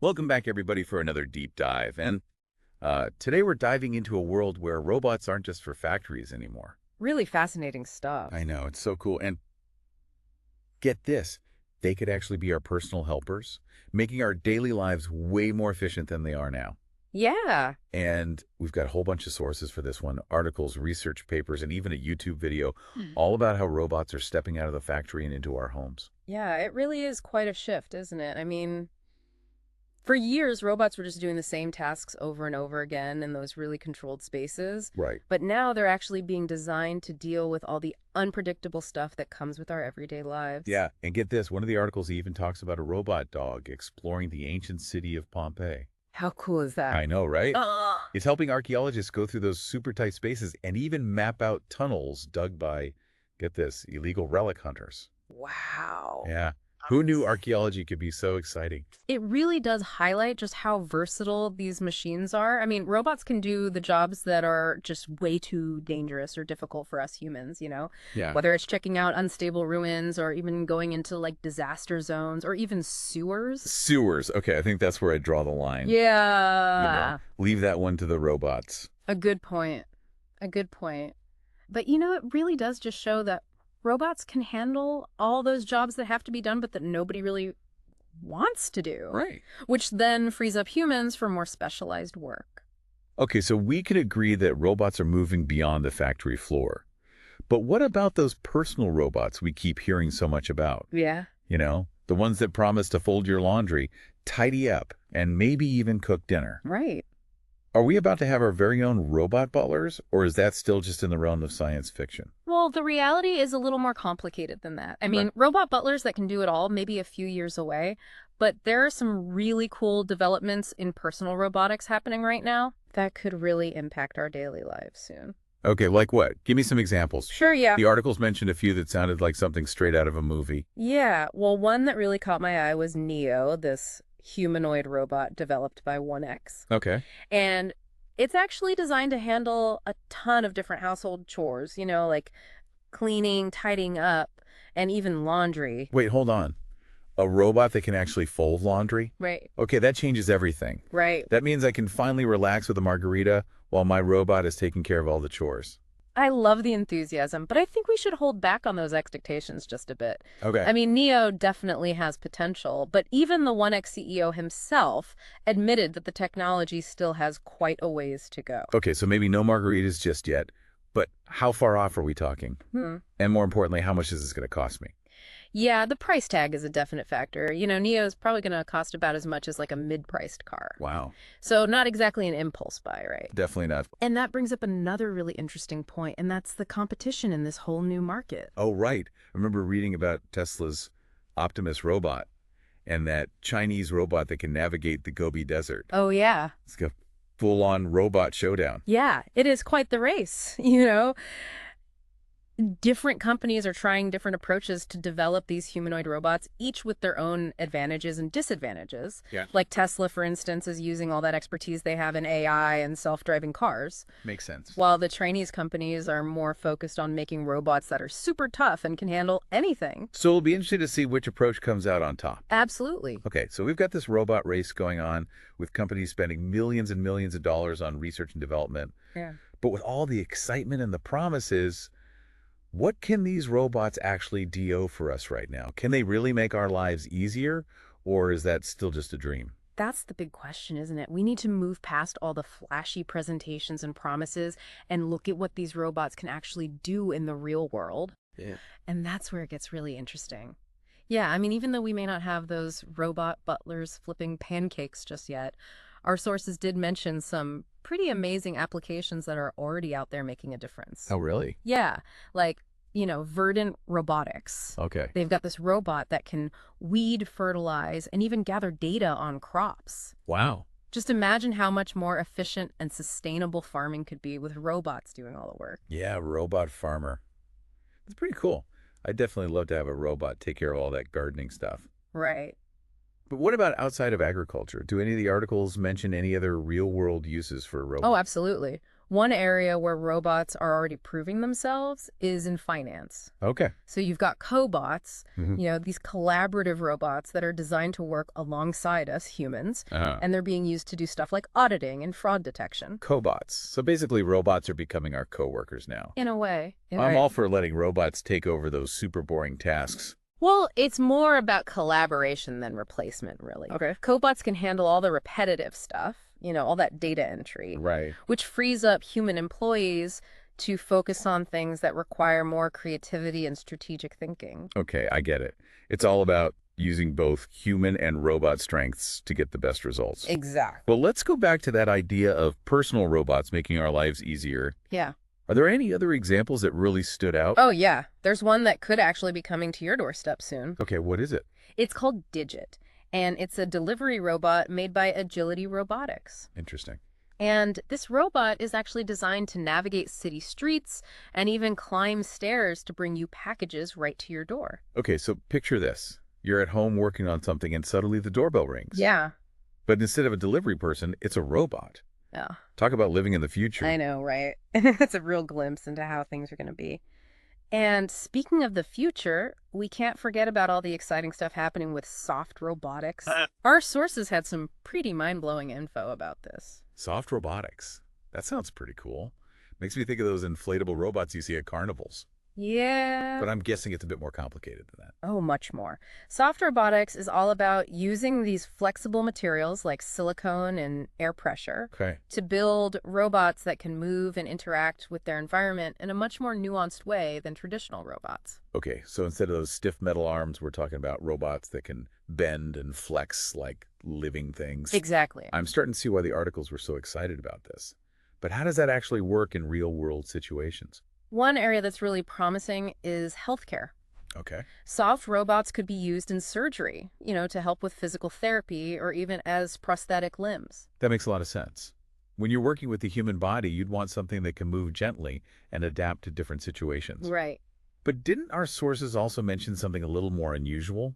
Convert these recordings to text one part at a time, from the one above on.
Welcome back, everybody, for another deep dive. And today we're diving into a world where robots aren't just for factories anymore. Really fascinating I stuff. know, it's so cool. And get this, they could actually be our personal helpers, making our daily lives way more efficient than they are now. Yeah. And we've got a whole bunch of sources for this one, articles, research papers, and even a YouTube video, Hmm. all about how robots are stepping out of the factory and into our homes. Yeah, it really is quite a shift, isn't it? I mean, for years, robots were just doing the same tasks over and over again in those really controlled spaces. Right. But now they're actually being designed to deal with all the unpredictable stuff that comes with our everyday lives. Yeah, and get this, one of the articles even talks about a robot dog exploring the ancient city of Pompeii. How cool is that? I know, right? Ah, It's helping archaeologists go through those super tight spaces and even map out tunnels dug by, get this, illegal relic hunters. wow. Yeah. Who knew archaeology could be so exciting? It really does highlight just how versatile these machines are. I mean, robots can do the jobs that are just way too dangerous or difficult for us humans, Yeah. whether it's checking out unstable ruins or even going into like disaster zones or even sewers. Sewers. Okay, I think that's where I draw the line. Yeah, Leave that one to the robots. a good point. A good point. But it really does just show that robots can handle all those jobs that have to be done, but that nobody really wants to do, Right. which then frees up humans for more specialized work. Okay, so we can agree that robots are moving beyond the factory floor. But what about those personal robots we keep hearing so much about? Yeah. The ones that promise to fold your laundry, tidy up, and maybe even cook dinner. Right. Are we about to have our very own robot butlers, or is that still just in the realm of science fiction? Well, the reality is a little more complicated than that. I mean, Okay. robot butlers that can do it all may be a few years away, but there are some really cool developments in personal robotics happening right now that could really impact our daily lives soon. Okay, like what? Give me some examples. Sure, yeah. The articles mentioned a few that sounded like something straight out of a movie. Yeah, well, one that really caught my eye was Neo, this humanoid robot developed by 1X. Okay. And it's actually designed to handle a ton of different household chores, like cleaning, tidying up, and even laundry. Wait, hold on. A robot that can actually fold laundry? Right, Okay, that changes everything. right. That means I can finally relax with a margarita while my robot is taking care of all the chores. I love the enthusiasm, but I think we should hold back on those expectations just a bit. Okay. I mean, Neo definitely has potential, but even the 1X CEO himself admitted that the technology still has quite a ways to go. Okay, so maybe no margaritas just yet, but how far off are we talking? Hmm. And more importantly, how much is this going to cost me? Yeah, the price tag is a definite factor. Neo is probably going to cost about as much as like a mid-priced car. Wow. So not exactly an impulse buy, right? Definitely not. And that brings up another really interesting point, and that's the competition in this whole new market. Oh, right. I remember reading about Tesla's Optimus robot and that Chinese robot that can navigate the Gobi Desert. Oh, yeah. It's like a full-on robot showdown. Yeah, it is quite the race, Different companies are trying different approaches to develop these humanoid robots, each with their own advantages and disadvantages. Yeah. Like Tesla, for instance, is using all that expertise they have in AI and self-driving cars, Makes sense. while the Chinese companies are more focused on making robots that are super tough and can handle anything. So it'll be interesting to see which approach comes out on top. Absolutely. Okay, so we've got this robot race going on with companies spending millions and millions of dollars on research and development. Yeah. But with all the excitement and the promises, what can these robots actually do for us right now? Can they really make our lives easier, or is that still just a dream? That's the big question, isn't it? We need to move past all the flashy presentations and promises and look at what these robots can actually do in the real world. Yeah. And that's where it gets really interesting. Yeah, I mean, even though we may not have those robot butlers flipping pancakes just yet, our sources did mention some pretty amazing applications that are already out there making a difference. Oh, really? Yeah, like, Verdant Robotics. Okay. They've got this robot that can weed, fertilize, and even gather data on crops. Wow. Just imagine how much more efficient and sustainable farming could be with robots doing all the work. Yeah, robot farmer. It's pretty cool. I'd definitely love to have a robot take care of all that gardening stuff. Right. But what about outside of agriculture? Do any of the articles mention any other real-world uses for Oh, robots? absolutely. One area where robots are already proving themselves is in finance. Okay. So you've got cobots, Hmm. these collaborative robots that are designed to work alongside us humans, and they're being used to do stuff like auditing and fraud detection. Cobots. So basically, robots are becoming our coworkers now. In a way. I'm all for letting robots take over those super boring tasks. Well, it's more about collaboration than replacement, really. Okay. Cobots can handle all the repetitive stuff, all that data entry, Right. which frees up human employees to focus on things that require more creativity and strategic thinking. Okay, I get it. It's all about using both human and robot strengths to get the best results. Exactly. Well, let's go back to that idea of personal robots making our lives easier. Yeah. Are there any other examples that really stood out? Oh, yeah. There's one that could actually be coming to your doorstep soon. Okay, what is it? It's called Digit, and it's a delivery robot made by Agility Robotics. Interesting. And this robot is actually designed to navigate city streets and even climb stairs to bring you packages right to your door. Okay, so picture this. You're at home working on something and suddenly the doorbell rings. Yeah. But instead of a delivery person, it's a robot. Yeah. Talk about living in the future. I know, right? It's a real glimpse into how things are going to be. And speaking of the future, we can't forget about all the exciting stuff happening with soft robotics. Our sources had some pretty mind-blowing info about this. Soft robotics. That sounds pretty cool. Makes me think of those inflatable robots you see at carnivals. Yeah. But I'm guessing it's a bit more complicated than that. Oh, much more. Soft robotics is all about using these flexible materials like silicone and air pressure Okay. to build robots that can move and interact with their environment in a much more nuanced way than traditional robots. Okay, so instead of those stiff metal arms, we're talking about robots that can bend and flex like living things. Exactly. I'm starting to see why the articles were so excited about this. But how does that actually work in real-world situations? One area that's really promising is healthcare. Okay. Soft robots could be used in surgery, to help with physical therapy or even as prosthetic limbs. That makes a lot of sense. When you're working with the human body, you'd want something that can move gently and adapt to different situations. Right. But didn't our sources also mention something a little more unusual?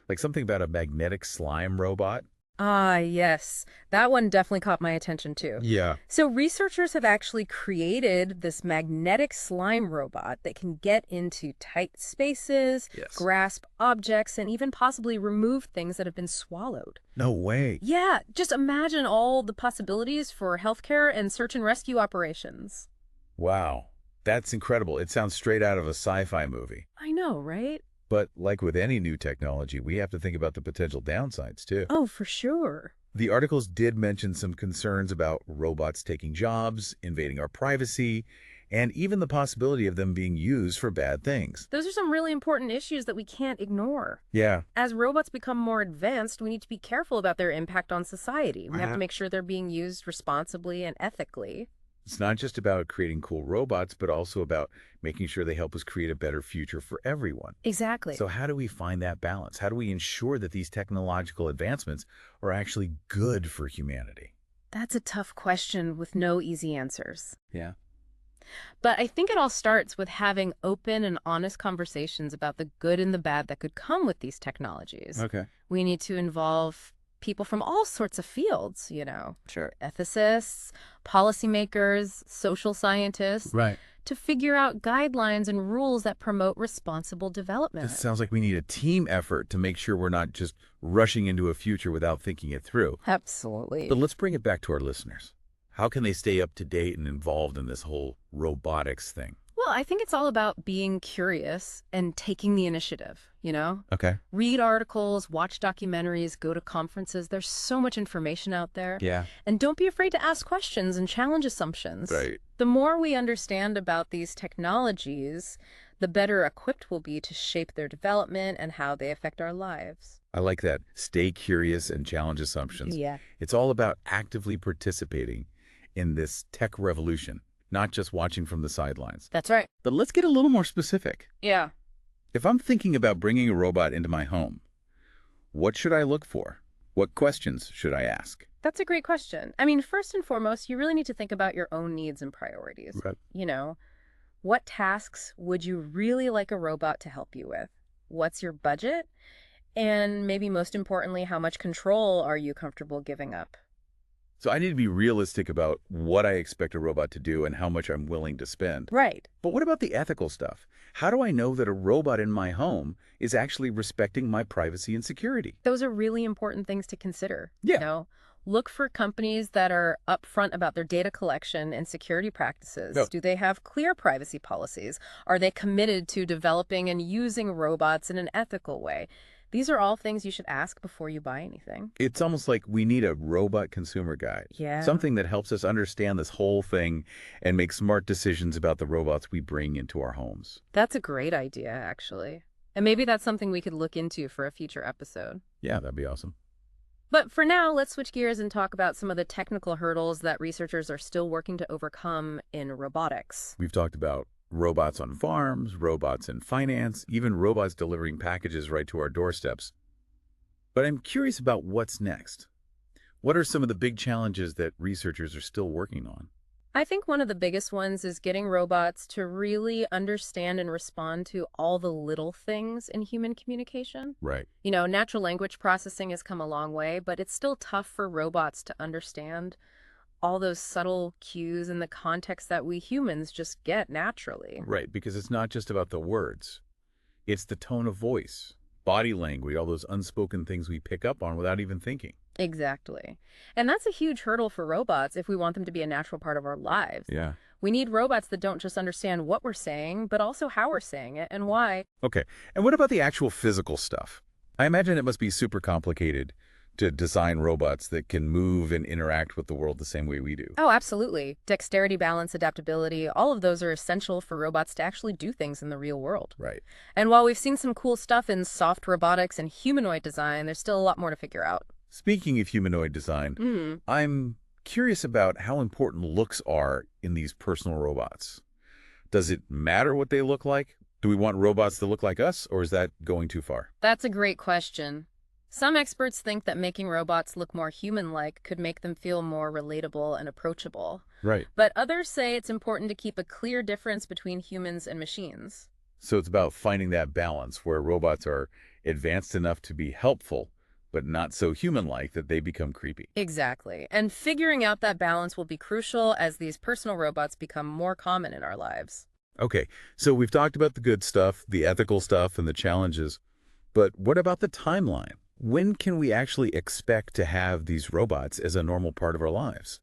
Like something about a magnetic slime robot? Ah, yes. That one definitely caught my attention too. Yeah. So researchers have actually created this magnetic slime robot that can get into tight spaces, Yes. grasp objects, and even possibly remove things that have been swallowed. No way. Yeah, just imagine all the possibilities for healthcare and search and rescue operations. Wow. That's incredible. It sounds straight out of a sci-fi movie. I know, right? But like with any new technology, we have to think about the potential downsides too. Oh, for sure. The articles did mention some concerns about robots taking jobs, invading our privacy, and even the possibility of them being used for bad things. Those are some really important issues that we can't ignore. Yeah. As robots become more advanced, we need to be careful about their impact on society. We have to make sure they're being used responsibly and ethically. It's not just about creating cool robots, but also about making sure they help us create a better future for everyone. Exactly. So how do we find that balance? How do we ensure that these technological advancements are actually good for humanity? That's a tough question with no easy answers. Yeah. But I think it all starts with having open and honest conversations about the good and the bad that could come with these technologies. Okay. We need to involve people from all sorts of fields, Sure. ethicists, policymakers, social scientists, Right. to figure out guidelines and rules that promote responsible development. This sounds like we need a team effort to make sure we're not just rushing into a future without thinking it through. Absolutely. But let's bring it back to our listeners. How can they stay up to date and involved in this whole robotics thing? Well, I think it's all about being curious and taking the initiative, Okay. Read articles, watch documentaries, go to conferences. There's so much information out there. Yeah. And don't be afraid to ask questions and challenge assumptions. Right. The more we understand about these technologies, the better equipped we'll be to shape their development and how they affect our lives. I like that. Stay curious and challenge assumptions. Yeah. It's all about actively participating in this tech revolution, not just watching from the sidelines. That's right. But let's get a little more specific. Yeah. If I'm thinking about bringing a robot into my home, what should I look for? What questions should I ask? That's a great question. I mean, first and foremost, you really need to think about your own needs and priorities. Right. What tasks would you really like a robot to help you with? What's your budget? And maybe most importantly, how much control are you comfortable giving up? So I need to be realistic about what I expect a robot to do and how much I'm willing to spend. Right. But what about the ethical stuff? How do I know that a robot in my home is actually respecting my privacy and security? Those are really important things to consider. Yeah. Look for companies that are upfront about their data collection and security practices. No. Do they have clear privacy policies? Are they committed to developing and using robots in an ethical way? These are all things you should ask before you buy anything. It's almost like we need a robot consumer guide. Yeah. Something that helps us understand this whole thing and make smart decisions about the robots we bring into our homes. That's a great idea, actually. And maybe that's something we could look into for a future episode. Yeah, that'd be awesome. But for now, let's switch gears and talk about some of the technical hurdles that researchers are still working to overcome in robotics. We've talked about robots on farms, robots in finance, even robots delivering packages right to our doorsteps. But I'm curious about what's next. What are some of the big challenges that researchers are still working on? I think one of the biggest ones is getting robots to really understand and respond to all the little things in human communication. Right. Natural language processing has come a long way, but it's still tough for robots to understand all those subtle cues and the context that we humans just get naturally. Right, because it's not just about the words. It's the tone of voice, body language, all those unspoken things we pick up on without even thinking. Exactly. And that's a huge hurdle for robots if we want them to be a natural part of our lives. Yeah. We need robots that don't just understand what we're saying, but also how we're saying it and why. Okay, and what about the actual physical stuff? I imagine it must be super complicated to design robots that can move and interact with the world the same way we do. Oh, absolutely. Dexterity, balance, adaptability, all of those are essential for robots to actually do things in the real world. Right. And while we've seen some cool stuff in soft robotics and humanoid design, there's still a lot more to figure out. Speaking of humanoid design, I'm curious about how important looks are in these personal robots. Does it matter what they look like? Do we want robots that look like us, or is that going too far? That's a great question. Some experts think that making robots look more human-like could make them feel more relatable and approachable. Right. But others say it's important to keep a clear difference between humans and machines. So it's about finding that balance where robots are advanced enough to be helpful, but not so human-like that they become creepy. Exactly. And figuring out that balance will be crucial as these personal robots become more common in our lives. Okay, so we've talked about the good stuff, the ethical stuff, and the challenges. But what about the timeline? When can we actually expect to have these robots as a normal part of our lives?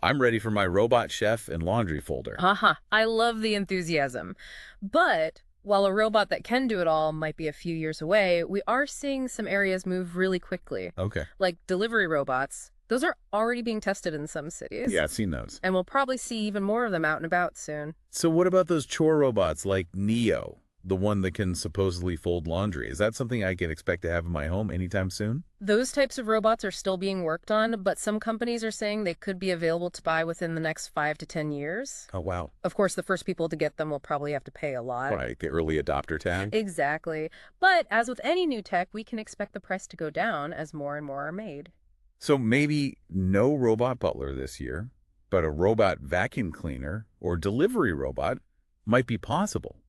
I'm ready for my robot chef and laundry folder. Haha, I love the enthusiasm. But while a robot that can do it all might be a few years away, we are seeing some areas move really quickly. Okay. Like delivery robots. Those are already being tested in some cities. Yeah, I've seen those. And we'll probably see even more of them out and about soon. So what about those chore robots like Neo, the one that can supposedly fold laundry? Is that something I can expect to have in my home anytime soon? Those types of robots are still being worked on, but some companies are saying they could be available to buy within the next 5 to 10 years. Oh, wow. Of course, the first people to get them will probably have to pay a lot. Right, the early adopter tag. Exactly. But as with any new tech, we can expect the price to go down as more and more are made. So maybe no robot butler this year, but a robot vacuum cleaner or delivery robot might be possible.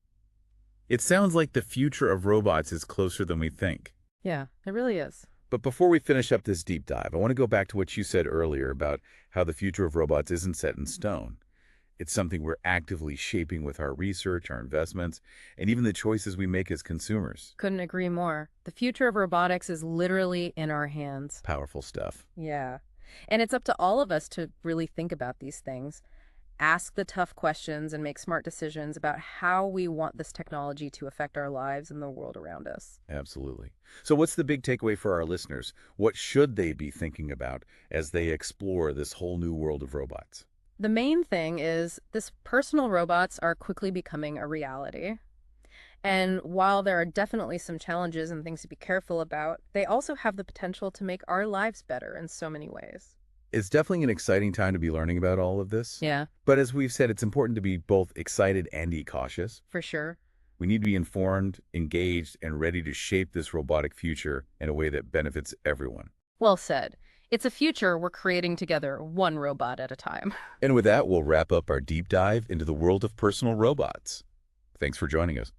It sounds like the future of robots is closer than we think. Yeah, it really is. But before we finish up this deep dive, I want to go back to what you said earlier about how the future of robots isn't set in stone. It's something we're actively shaping with our research, our investments, and even the choices we make as consumers. Couldn't agree more. The future of robotics is literally in our hands. Powerful stuff. Yeah. And it's up to all of us to really think about these things. Ask the tough questions and make smart decisions about how we want this technology to affect our lives and the world around us. Absolutely. So what's the big takeaway for our listeners? What should they be thinking about as they explore this whole new world of robots? The main thing is this personal robots are quickly becoming a reality. And while there are definitely some challenges and things to be careful about, they also have the potential to make our lives better in so many ways. It's definitely an exciting time to be learning about all of this. Yeah, But as we've said, it's important to be both excited and cautious. for sure. We need to be informed, engaged, and ready to shape this robotic future in a way that benefits everyone. Well said. It's a future we're creating together, one robot at a time. And with that, we'll wrap up our deep dive into the world of personal robots. Thanks for joining us.